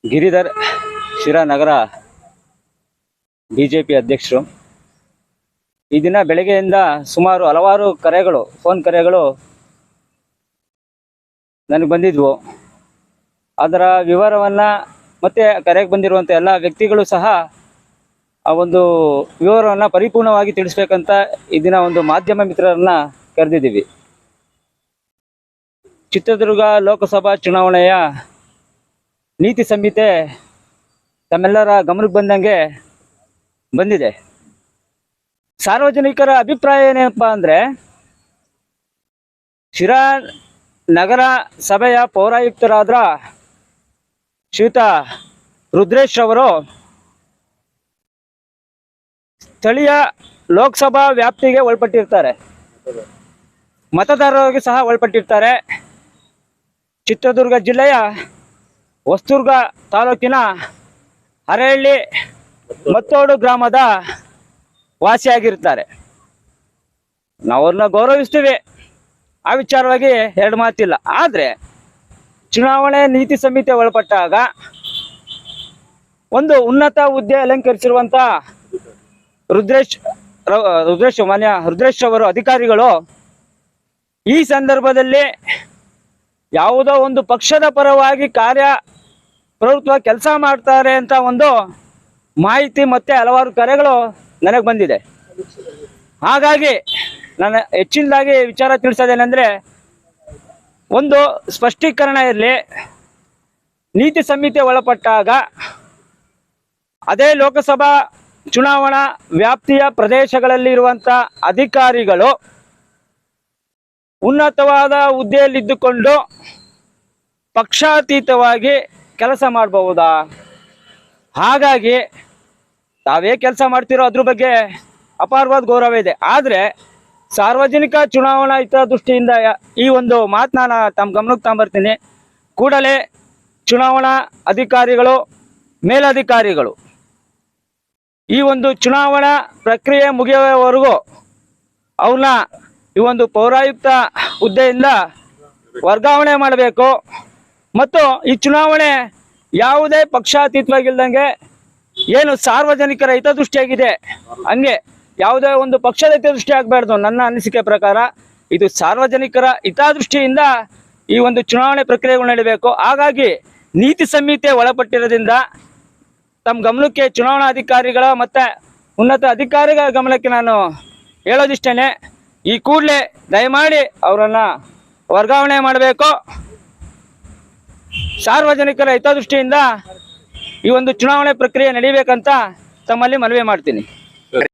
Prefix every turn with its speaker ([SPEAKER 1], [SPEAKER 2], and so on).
[SPEAKER 1] ಗಿರಿಧರ್ ಶಿರಾ ನಗರ BJP ಅಧ್ಯಕ್ಷರು. ಈ ದಿನ ಬೆಳಗ್ಗೆಯಿಂದ ಸುಮಾರು ಹಲವಾರು ಕರೆಗಳು, ಫೋನ್ ಕರೆಗಳು ನನಗೆ ಬಂದಿದ್ವು. ಅದರ ವಿವರವನ್ನು ಮತ್ತು ಕರೆಗೆ ಬಂದಿರುವಂಥ ಎಲ್ಲ ವ್ಯಕ್ತಿಗಳು ಸಹ ಆ ಒಂದು ವಿವರವನ್ನು ಪರಿಪೂರ್ಣವಾಗಿ ತಿಳಿಸ್ಬೇಕಂತ ಈ ದಿನ ಒಂದು ಮಾಧ್ಯಮ ಮಿತ್ರರನ್ನ ಕರೆದಿದ್ದೀವಿ. ಚಿತ್ರದುರ್ಗ ಲೋಕಸಭಾ ಚುನಾವಣೆಯ ನೀತಿ ಸಂಹಿತೆ ತಮ್ಮೆಲ್ಲರ ಗಮನಕ್ಕೆ ಬಂದಂಗೆ ಬಂದಿದೆ. ಸಾರ್ವಜನಿಕರ ಅಭಿಪ್ರಾಯ ಏನಪ್ಪ ಅಂದರೆ, ಶಿರಾ ನಗರ ಸಭೆಯ ಪೌರಾಯುಕ್ತರಾದ ಶ್ರೀಯುತ ರುದ್ರೇಶ್ ಅವರು ಸ್ಥಳೀಯ ಲೋಕಸಭಾ ವ್ಯಾಪ್ತಿಗೆ ಒಳಪಟ್ಟಿರ್ತಾರೆ, ಮತದಾರರಿಗೆ ಸಹ ಒಳಪಟ್ಟಿರ್ತಾರೆ. ಚಿತ್ರದುರ್ಗ ಜಿಲ್ಲೆಯ ಹೊಸದುರ್ಗ ತಾಲೂಕಿನ ಹರಹಳ್ಳಿ ಮತ್ತೋಡು ಗ್ರಾಮದ ವಾಸಿಯಾಗಿರ್ತಾರೆ. ನಾವು ಅವ್ರನ್ನ ಗೌರವಿಸ್ತೀವಿ, ಆ ವಿಚಾರವಾಗಿ ಎರಡು ಮಾತಿಲ್ಲ. ಆದರೆ ಚುನಾವಣೆ ನೀತಿ ಸಂಹಿತೆ ಒಳಪಟ್ಟಾಗ ಒಂದು ಉನ್ನತ ಹುದ್ದೆ ಅಲಂಕರಿಸಿರುವಂಥ ಮಾನ್ಯ ರುದ್ರೇಶ್ ಅವರು ಅಧಿಕಾರಿಗಳು ಈ ಸಂದರ್ಭದಲ್ಲಿ ಯಾವುದೋ ಒಂದು ಪಕ್ಷದ ಪರವಾಗಿ ಪ್ರಭುತ್ವ ಕೆಲಸ ಮಾಡ್ತಾರೆ ಅಂತ ಒಂದು ಮಾಹಿತಿ ಮತ್ತು ಹಲವಾರು ಕರೆಗಳು ನನಗೆ ಬಂದಿದೆ. ಹಾಗಾಗಿ ನಾನು ಹೆಚ್ಚಿನದಾಗಿ ವಿಚಾರ ತಿಳಿಸೋದೇನೆಂದರೆ, ಒಂದು ಸ್ಪಷ್ಟೀಕರಣ ಇರಲಿ. ನೀತಿ ಸಂಹಿತೆ ಒಳಪಟ್ಟಾಗ ಅದೇ ಲೋಕಸಭಾ ಚುನಾವಣಾ ವ್ಯಾಪ್ತಿಯ ಪ್ರದೇಶಗಳಲ್ಲಿ ಇರುವಂಥ ಅಧಿಕಾರಿಗಳು ಉನ್ನತವಾದ ಹುದ್ದೆಯಲ್ಲಿದ್ದುಕೊಂಡು ಪಕ್ಷಾತೀತವಾಗಿ ಕೆಲಸ ಮಾಡಬಹುದಾ? ಹಾಗಾಗಿ ತಾವೇ ಕೆಲಸ ಮಾಡ್ತಿರೋ ಅದ್ರ ಬಗ್ಗೆ ಅಪಾರವಾದ ಗೌರವ ಇದೆ. ಆದರೆ ಸಾರ್ವಜನಿಕ ಚುನಾವಣಾ ಹಿತದೃಷ್ಟಿಯಿಂದ ಈ ಒಂದು ಮಾತನ್ನ ತಮ್ಮ ಗಮನಕ್ಕೆ ತಗೊಂಬರ್ತೀನಿ. ಕೂಡಲೇ ಚುನಾವಣಾ ಅಧಿಕಾರಿಗಳು, ಮೇಲಧಿಕಾರಿಗಳು ಈ ಒಂದು ಚುನಾವಣಾ ಪ್ರಕ್ರಿಯೆ ಮುಗಿಯುವವರೆಗೂ ಅವ್ರನ್ನ ಈ ಒಂದು ಪೌರಾಯುಕ್ತ ಹುದ್ದೆಯಿಂದ ವರ್ಗಾವಣೆ ಮಾಡಬೇಕು. ಮತ್ತು ಈ ಚುನಾವಣೆ ಯಾವುದೇ ಪಕ್ಷಾತೀತವಾಗಿಲ್ದಂಗೆ ಏನು ಸಾರ್ವಜನಿಕರ ಹಿತದೃಷ್ಟಿಯಾಗಿದೆ ಹಂಗೆ ಯಾವುದೇ ಒಂದು ಪಕ್ಷದ ಹಿತದೃಷ್ಟಿ ಆಗಬಾರ್ದು. ನನ್ನ ಅನಿಸಿಕೆ ಪ್ರಕಾರ ಇದು ಸಾರ್ವಜನಿಕರ ಹಿತದೃಷ್ಟಿಯಿಂದ ಈ ಒಂದು ಚುನಾವಣೆ ಪ್ರಕ್ರಿಯೆಗಳು ನಡೀಬೇಕು. ಹಾಗಾಗಿ ನೀತಿ ಸಂಹಿತೆ ಒಳಪಟ್ಟಿರೋದ್ರಿಂದ ತಮ್ಮ ಗಮನಕ್ಕೆ ಚುನಾವಣಾ ಅಧಿಕಾರಿಗಳ ಮತ್ತು ಉನ್ನತ ಅಧಿಕಾರಿಗಳ ಗಮನಕ್ಕೆ ನಾನು ಹೇಳೋದಿಷ್ಟೇ, ಈ ಕೂಡಲೇ ದಯಮಾಡಿ ಅವರನ್ನು ವರ್ಗಾವಣೆ ಮಾಡಬೇಕು. ಸಾರ್ವಜನಿಕರ ಹಿತದೃಷ್ಟಿಯಿಂದ ಈ ಒಂದು ಚುನಾವಣೆ ಪ್ರಕ್ರಿಯೆ ನಡೀಬೇಕಂತ ತಮ್ಮಲ್ಲಿ ಮನವಿ ಮಾಡ್ತೀನಿ.